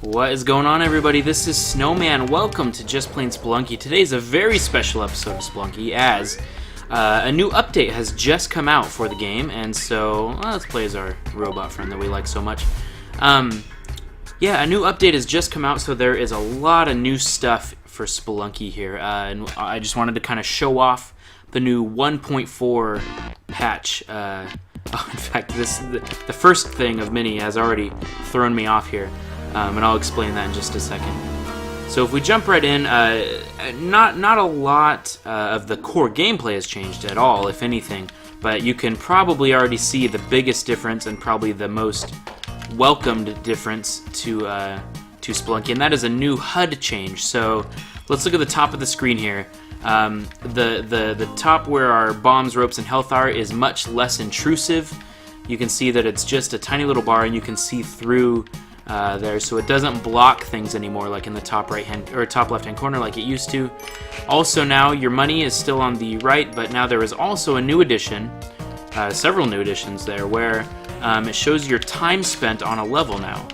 What is going on, everybody? This is Snoman. Welcome to Just Plain Spelunky. Today is a very special episode of Spelunky as a new update has just come out for the game, and so let's play as our robot friend that we like so much. Yeah, a new update has just come out, so there is a lot of new stuff for Spelunky here, and I just wanted to kind of show off the new 1.4 patch. In fact, the first thing of many has already thrown me off here, and I'll explain that in just a second. So if we jump right in, not a lot of the core gameplay has changed at all, if anything, but you can probably already see the biggest difference and probably the most welcomed difference to Spelunky, and that is a new HUD change. So let's look at the top of the screen here. The top where our bombs, ropes, and health are is much less intrusive. You can see that it's just a tiny little bar, and you can see through there, so it doesn't block things anymore like in the top right hand or top left hand corner like it used to. Also, now your money is still on the right, but now there is also a new addition, several new additions there, where it shows your time spent on a level now.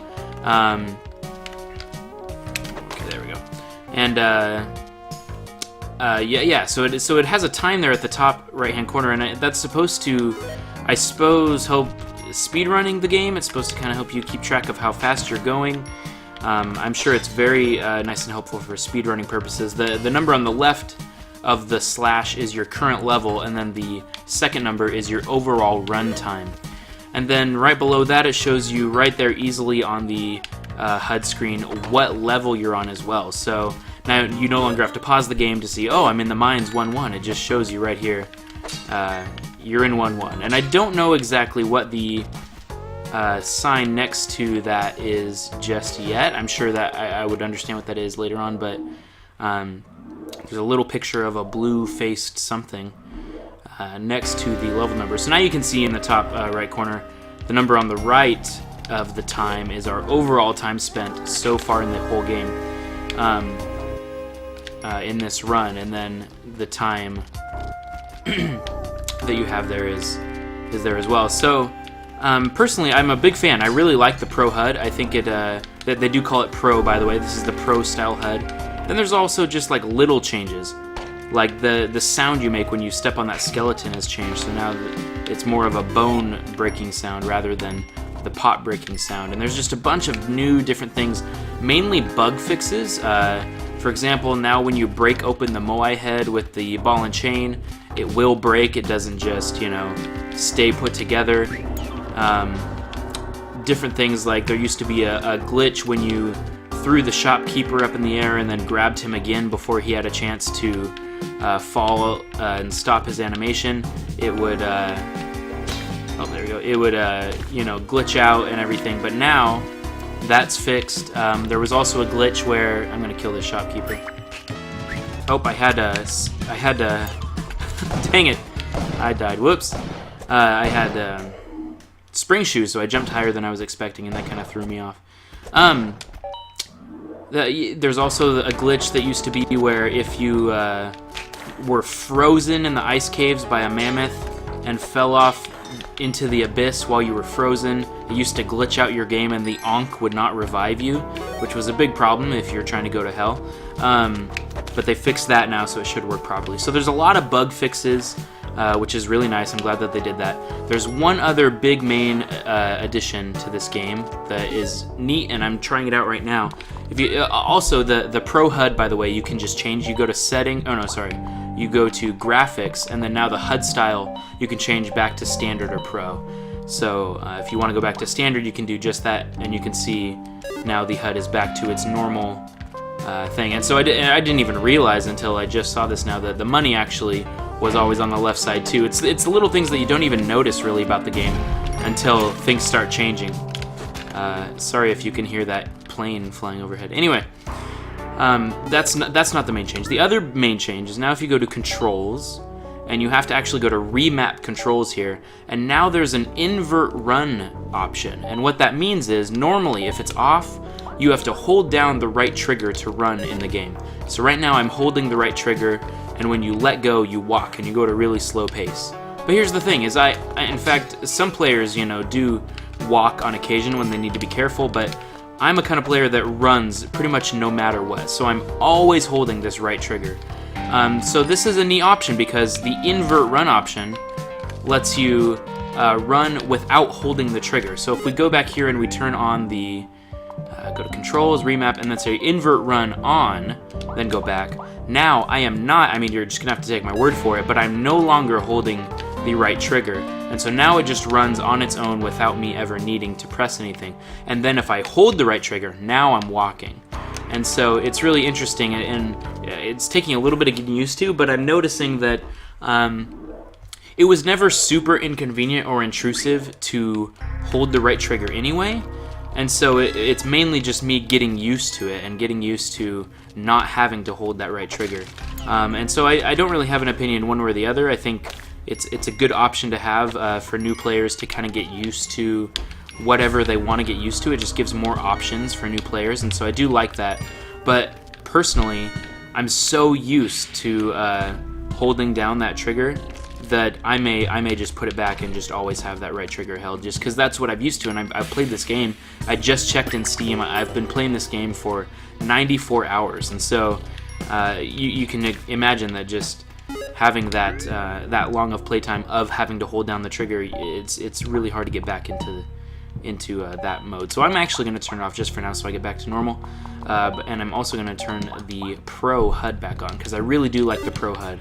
Okay, there we go. And so it has a time there at the top right hand corner, and that's supposed to, I suppose, help speedrunning the game. It's supposed to kind of help you keep track of how fast you're going. I'm sure it's very nice and helpful for speedrunning purposes. The number on the left of the slash is your current level, and then the second number is your overall run time. And then right below that, it shows you right there easily on the HUD screen what level you're on as well. So now you no longer have to pause the game to see, oh, I'm in the mines 1-1. It just shows you right here. You're in 1-1. And I don't know exactly what the sign next to that is just yet. I'm sure that I would understand what that is later on, but there's a little picture of a blue-faced something next to the level number. So now you can see in the top right corner, the number on the right of the time is our overall time spent so far in the whole game in this run, and then the time that you have there is there as well. So personally, I'm a big fan. I really like the Pro HUD. I think it that they do call it Pro, by the way. This is the Pro style HUD. Then there's also just like little changes, like the sound you make when you step on that skeleton has changed. So now it's more of a bone breaking sound rather than the pot breaking sound. And there's just a bunch of new different things, mainly bug fixes. For example, now when you break open the Moai head with the ball and chain, it will break. It doesn't just, stay put together. Different things, like there used to be a glitch when you threw the shopkeeper up in the air and then grabbed him again before he had a chance to fall and stop his animation. It would, oh, there we go. It would, glitch out and everything. But now that's fixed. There was also a glitch where I'm gonna kill this shopkeeper. Oh, I had to. Dang it! I died. Whoops. I had spring shoes, so I jumped higher than I was expecting, and that kind of threw me off. There's also a glitch that used to be where if you were frozen in the ice caves by a mammoth and fell off into the abyss while you were frozen, it used to glitch out your game and the Ankh would not revive you, which was a big problem if you're trying to go to hell. But they fixed that now, so it should work properly. So there's a lot of bug fixes, which is really nice. I'm glad that they did that. There's one other big main addition to this game that is neat, and I'm trying it out right now. If you also the Pro HUD, by the way, you can just change. You go to setting. Oh no, sorry. You go to graphics, and then now the HUD style you can change back to standard or Pro. So if you want to go back to standard, you can do just that, and you can see now the HUD is back to its normal thing. And so I didn't even realize until I just saw this now that the money actually was always on the left side too. It's the little things that you don't even notice really about the game until things start changing. Sorry if you can hear that plane flying overhead. Anyway, that's not the main change. The other main change is now if you go to controls, and you have to actually go to remap controls here, and now there's an invert run option. And what that means is normally if it's off, you have to hold down the right trigger to run in the game. So right now I'm holding the right trigger, and when you let go, you walk, and you go at a really slow pace. But here's the thing, is in fact, some players, do walk on occasion when they need to be careful, but I'm a kind of player that runs pretty much no matter what, so I'm always holding this right trigger. So this is a neat option because the invert run option lets you run without holding the trigger. So if we go back here and we turn on the, go to controls, remap, and then say invert run on, then go back. Now I am not, I mean, you're just gonna have to take my word for it, but I'm no longer holding the right trigger. And so now it just runs on its own without me ever needing to press anything. And then if I hold the right trigger, now I'm walking. And so it's really interesting, and it's taking a little bit of getting used to, but I'm noticing that it was never super inconvenient or intrusive to hold the right trigger anyway. And so it's mainly just me getting used to it and getting used to not having to hold that right trigger. And so I don't really have an opinion one way or the other. I think it's a good option to have for new players to kind of get used to whatever they want to get used to. It just gives more options for new players, and so I do like that. But personally, I'm so used to holding down that trigger that I may just put it back and just always have that right trigger held, just because that's what I've used to, and I've played this game. I just checked in Steam. I've been playing this game for 94 hours, and so you can imagine that just having that long of playtime of having to hold down the trigger, it's really hard to get back into that mode. So I'm actually going to turn it off just for now so I get back to normal. And I'm also going to turn the Pro HUD back on because I really do like the Pro HUD.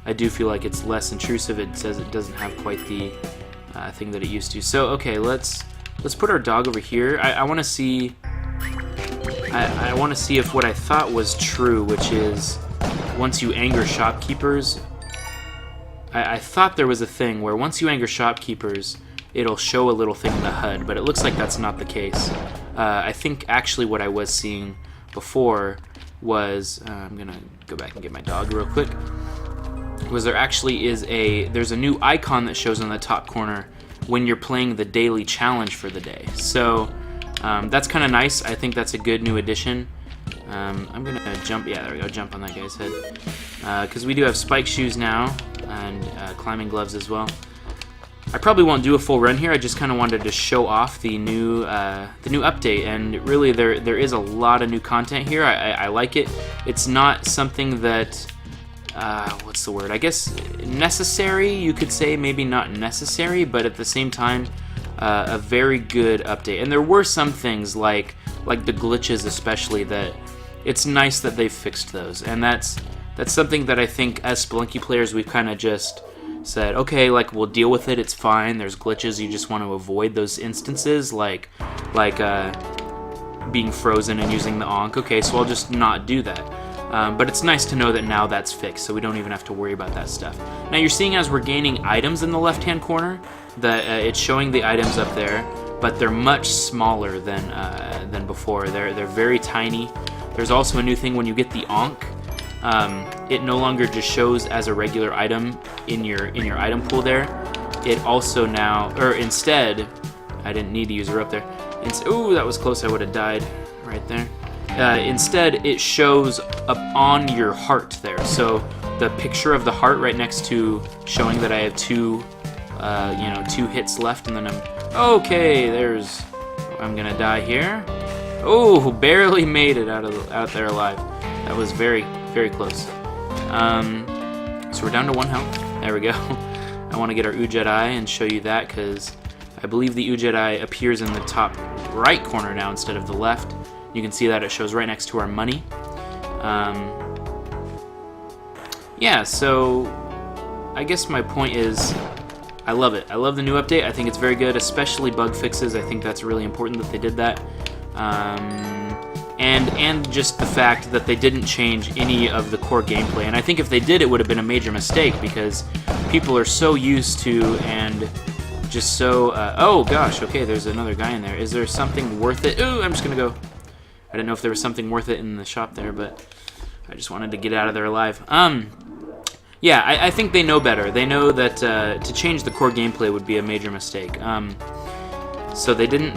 I do feel like it's less intrusive. It says it doesn't have quite the thing that it used to. So okay, let's put our dog over here. I want to see. I want to see if what I thought was true, which is once you anger shopkeepers. I thought there was a thing where once you anger shopkeepers, it'll show a little thing in the HUD, but it looks like that's not the case. I think actually what I was seeing before was, I'm gonna go back and get my dog real quick, was there actually is there's a new icon that shows on the top corner when you're playing the daily challenge for the day. So that's kind of nice. I think that's a good new addition. I'm gonna jump, yeah, there we go, jump on that guy's head. Because we do have spike shoes now, and climbing gloves as well. I probably won't do a full run here. I just kind of wanted to show off the new update, and really there is a lot of new content here. I like it. It's not something that what's the word? I guess necessary. You could say maybe not necessary, but at the same time, a very good update. And there were some things like the glitches, especially, that it's nice that they've fixed those, and that's something that I think as Spelunky players we've kind of just said, okay, like we'll deal with it, it's fine. There's glitches, you just want to avoid those instances, like being frozen and using the onk. Okay, so I'll just not do that. But it's nice to know that now that's fixed, so we don't even have to worry about that stuff. Now you're seeing as we're gaining items in the left-hand corner that it's showing the items up there, but they're much smaller than before. They're very tiny. There's also a new thing when you get the onk. It no longer just shows as a regular item in your item pool there. It also now, or instead, I didn't need to use her up there. Ooh, that was close. I would have died right there. Instead, it shows up on your heart there. So the picture of the heart right next to showing that I have two hits left, and then okay. I'm gonna die here. Oh, barely made it out there alive. That was very, very close. So we're down to 1 health. There we go. I want to get our Jedi and show you that because I believe the Jedi appears in the top right corner now instead of the left. You can see that it shows right next to our money. Yeah, so I guess my point is I love it. I love the new update. I think it's very good, especially bug fixes. I think that's really important that they did that. And just the fact that they didn't change any of the core gameplay. And I think if they did, it would have been a major mistake because people are so used to and just so... oh gosh, okay, there's another guy in there. Is there something worth it? Ooh, I'm just gonna go. I didn't know if there was something worth it in the shop there, but I just wanted to get out of there alive. Yeah, I think they know better. They know that to change the core gameplay would be a major mistake. So they didn't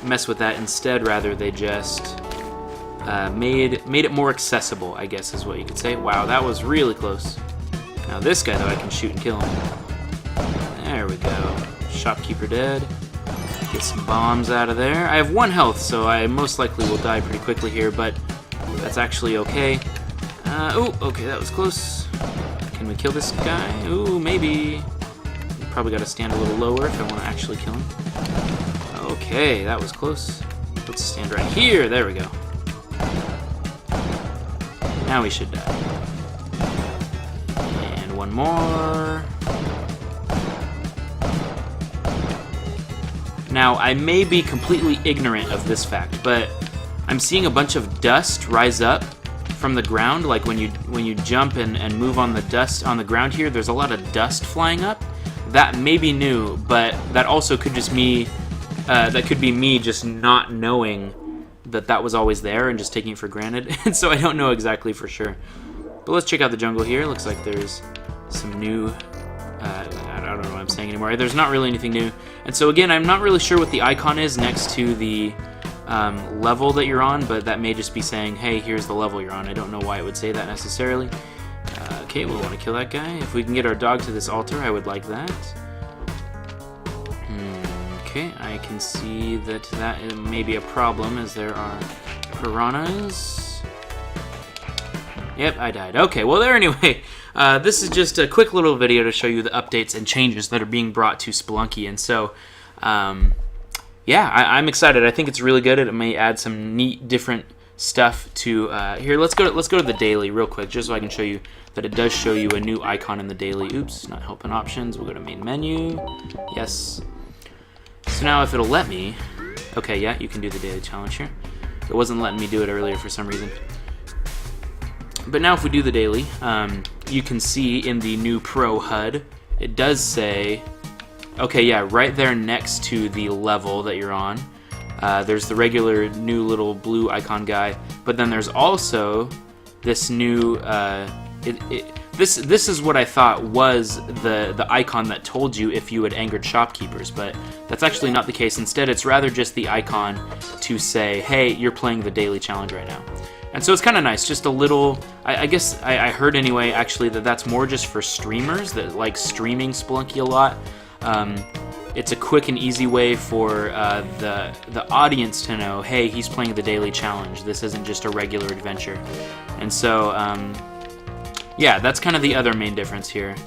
mess with that. Instead, rather, they just made it more accessible, I guess is what you could say. Wow, that was really close. Now this guy, though, I can shoot and kill him. There we go. Shopkeeper dead. Get some bombs out of there. I have 1 health, so I most likely will die pretty quickly here, but that's actually okay. Oh, okay, that was close. Can we kill this guy? Ooh, maybe. Probably got to stand a little lower if I want to actually kill him. Okay, that was close. Let's stand right here. There we go. Now we should die. And 1 more. Now, I may be completely ignorant of this fact, but I'm seeing a bunch of dust rise up from the ground. Like when you jump and move on the dust on the ground here, there's a lot of dust flying up. That may be new, but that also could just me. That could be me just not knowing that that was always there and just taking it for granted. And so I don't know exactly for sure. But let's check out the jungle here. Looks like there's some new. I don't know what I'm saying anymore. There's not really anything new. And so again, I'm not really sure what the icon is next to the level that you're on, but that may just be saying, hey, here's the level you're on. I don't know why it would say that necessarily. Okay, we'll want to kill that guy. If we can get our dog to this altar, I would like that. Okay, I can see that that may be a problem, as there are piranhas. Yep, I died. Okay, well there anyway. This is just a quick little video to show you the updates and changes that are being brought to Spelunky, and so, yeah, I'm excited. I think it's really good. It may add some neat, different stuff to here. Let's go to the daily real quick, just so I can show you that it does show you a new icon in the daily. Oops, not helping options. We'll go to main menu. Yes. So now if it'll let me, okay, yeah, you can do the daily challenge here. It wasn't letting me do it earlier for some reason. But now if we do the daily, you can see in the new Pro HUD, it does say, okay, yeah, right there next to the level that you're on, there's the regular new little blue icon guy, but then there's also this new, this is what I thought was the icon that told you if you had angered shopkeepers, but that's actually not the case. Instead, it's rather just the icon to say, hey, you're playing the daily challenge right now. And so it's kind of nice, just a little, I guess I heard anyway, actually, that that's more just for streamers that like streaming Spelunky a lot. It's a quick and easy way for the audience to know, hey, he's playing the daily challenge. This isn't just a regular adventure. And so, yeah, that's kind of the other main difference here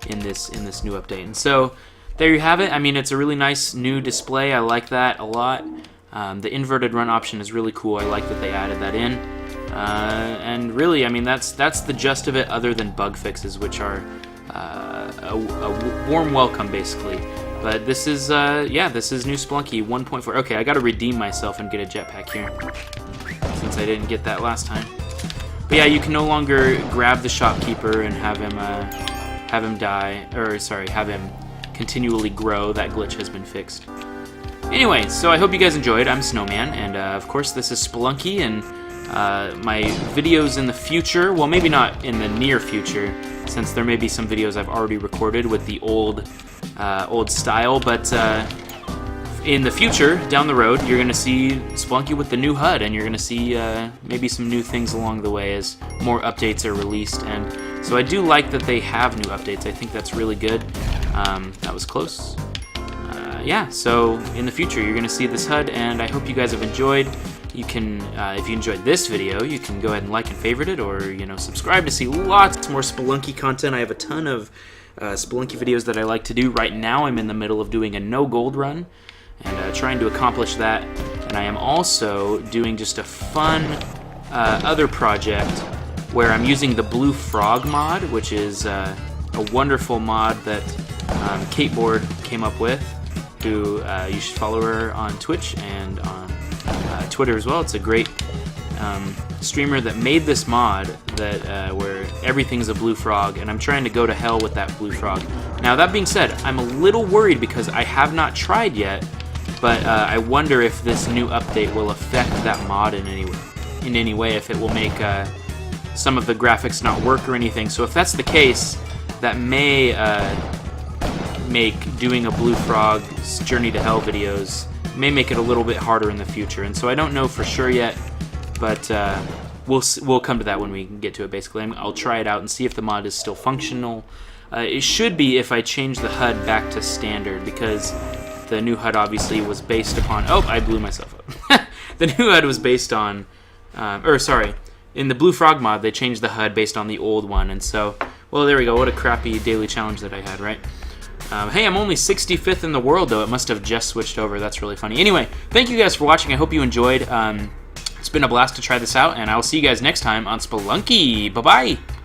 in this new update. And so there you have it. I mean, it's a really nice new display. I like that a lot. The inverted run option is really cool. I like that they added that in. And really, I mean, that's the gist of it, other than bug fixes, which are a warm welcome, basically. But this is, yeah, this is new Spelunky 1.4. Okay, I gotta redeem myself and get a jetpack here, since I didn't get that last time. But yeah, you can no longer grab the shopkeeper and have him die, or sorry, have him continually grow. That glitch has been fixed. Anyway, so I hope you guys enjoyed. I'm Snowman, and of course this is Spelunky, and my videos in the future, well, maybe not in the near future, since there may be some videos I've already recorded with the old style, but in the future, down the road, you're going to see Spelunky with the new HUD, and you're going to see maybe some new things along the way as more updates are released. And so I do like that they have new updates. I think that's really good. That was close. Yeah, so in the future, you're going to see this HUD, and I hope you guys have enjoyed. You can, if you enjoyed this video, you can go ahead and like and favorite it, or, you know, subscribe to see lots more Spelunky content. I have a ton of Spelunky videos that I like to do. Right now, I'm in the middle of doing a no gold run, and trying to accomplish that. And I am also doing just a fun other project where I'm using the Blue Frog mod, which is a wonderful mod that Kateboard came up with, who you should follow her on Twitch and on Twitter as well. It's a great streamer that made this mod that where everything's a blue frog, and I'm trying to go to hell with that blue frog. Now, that being said, I'm a little worried because I have not tried yet, but I wonder if this new update will affect that mod in any way, if it will make some of the graphics not work or anything. So if that's the case, that may make doing a Blue Frog's Journey to Hell videos may make it a little bit harder in the future. And so I don't know for sure yet, but we'll come to that when we get to it. Basically, I'll try it out and see if the mod is still functional. It should be if I change the HUD back to standard, because the new HUD obviously was based upon... Oh, I blew myself up. The new HUD was based on... in the Blue Frog mod, they changed the HUD based on the old one, and so... Well, there we go. What a crappy daily challenge that I had, right? Hey, I'm only 65th in the world, though. It must have just switched over. That's really funny. Anyway, thank you guys for watching. I hope you enjoyed. It's been a blast to try this out, and I will see you guys next time on Spelunky. Bye-bye!